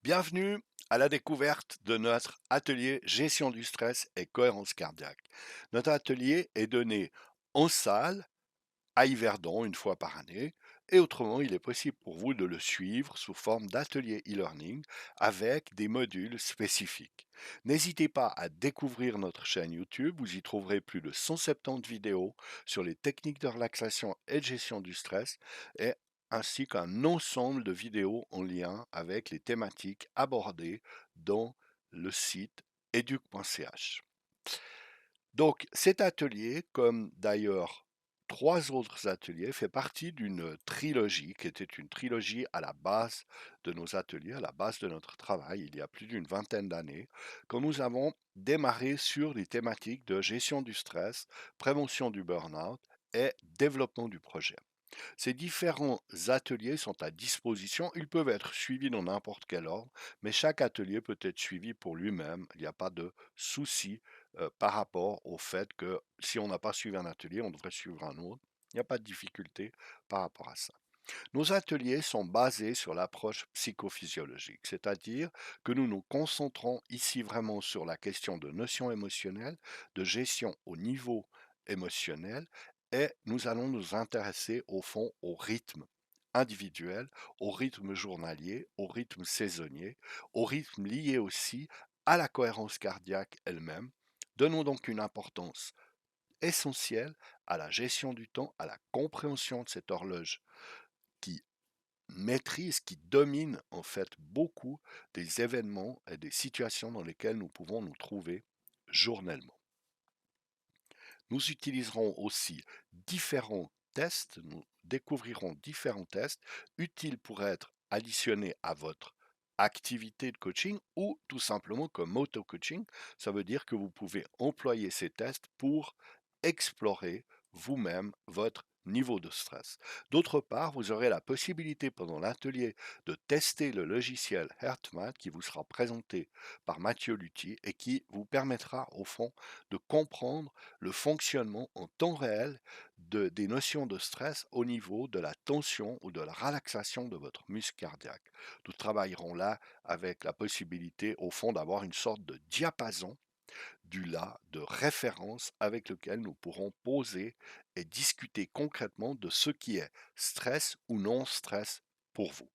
Bienvenue à la découverte de notre atelier gestion du stress et cohérence cardiaque. Notre atelier est donné en salle à Yverdon une fois par année et autrement il est possible pour vous de le suivre sous forme d'atelier e-learning avec des modules spécifiques. N'hésitez pas à découvrir notre chaîne YouTube, vous y trouverez plus de 170 vidéos sur les techniques de relaxation et de gestion du stress et ainsi qu'un ensemble de vidéos en lien avec les thématiques abordées dans le site educ.ch. Donc cet atelier, comme d'ailleurs 3 autres ateliers, fait partie d'une trilogie qui était une trilogie à la base de nos ateliers, à la base de notre travail, il y a plus d'une vingtaine d'années, quand nous avons démarré sur les thématiques de gestion du stress, prévention du burn-out et développement du projet. Ces différents ateliers sont à disposition, ils peuvent être suivis dans n'importe quel ordre, mais chaque atelier peut être suivi pour lui-même, il n'y a pas de souci par rapport au fait que si on n'a pas suivi un atelier, on devrait suivre un autre. Il n'y a pas de difficulté par rapport à ça. Nos ateliers sont basés sur l'approche psychophysiologique, c'est-à-dire que nous nous concentrons ici vraiment sur la question de notions émotionnelles, de gestion au niveau émotionnel, et nous allons nous intéresser au fond au rythme individuel, au rythme journalier, au rythme saisonnier, au rythme lié aussi à la cohérence cardiaque elle-même. Donnons donc une importance essentielle à la gestion du temps, à la compréhension de cette horloge qui maîtrise, qui domine en fait beaucoup des événements et des situations dans lesquelles nous pouvons nous trouver journellement. Nous utiliserons aussi différents tests, nous découvrirons différents tests utiles pour être additionnés à votre activité de coaching ou tout simplement comme auto-coaching. Ça veut dire que vous pouvez employer ces tests pour explorer vous-même votre niveau de stress. D'autre part, vous aurez la possibilité pendant l'atelier de tester le logiciel HeartMath qui vous sera présenté par Mathieu Lutti et qui vous permettra au fond de comprendre le fonctionnement en temps réel des notions de stress au niveau de la tension ou de la relaxation de votre muscle cardiaque. Nous travaillerons là avec la possibilité au fond d'avoir une sorte de diapason du là de référence avec lequel nous pourrons poser et discuter concrètement de ce qui est stress ou non stress pour vous.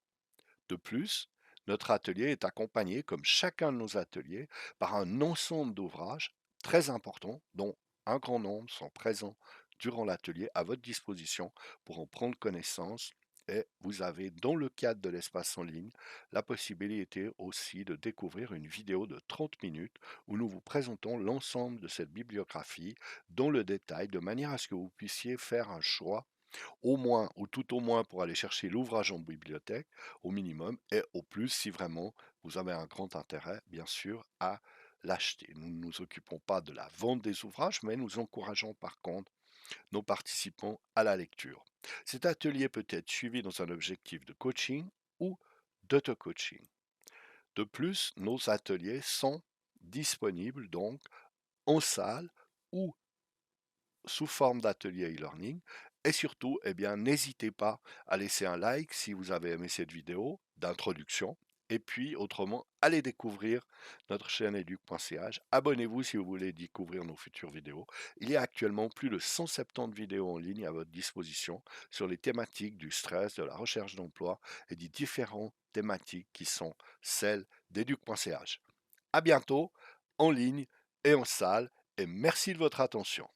De plus, notre atelier est accompagné, comme chacun de nos ateliers, par un ensemble d'ouvrages très importants dont un grand nombre sont présents durant l'atelier à votre disposition pour en prendre connaissance. Et vous avez, dans le cadre de l'espace en ligne, la possibilité aussi de découvrir une vidéo de 30 minutes où nous vous présentons l'ensemble de cette bibliographie dans le détail, de manière à ce que vous puissiez faire un choix au moins ou tout au moins pour aller chercher l'ouvrage en bibliothèque, au minimum, et au plus si vraiment vous avez un grand intérêt, bien sûr, à l'acheter. Nous ne nous occupons pas de la vente des ouvrages, mais nous encourageons par contre nos participants à la lecture. Cet atelier peut être suivi dans un objectif de coaching ou d'auto-coaching. De plus, nos ateliers sont disponibles donc en salle ou sous forme d'atelier e-learning. Et surtout, eh bien, n'hésitez pas à laisser un like si vous avez aimé cette vidéo d'introduction. Et puis, autrement, allez découvrir notre chaîne educ.ch. Abonnez-vous si vous voulez découvrir nos futures vidéos. Il y a actuellement plus de 170 vidéos en ligne à votre disposition sur les thématiques du stress, de la recherche d'emploi et des différentes thématiques qui sont celles d'educ.ch. À bientôt, en ligne et en salle, et merci de votre attention.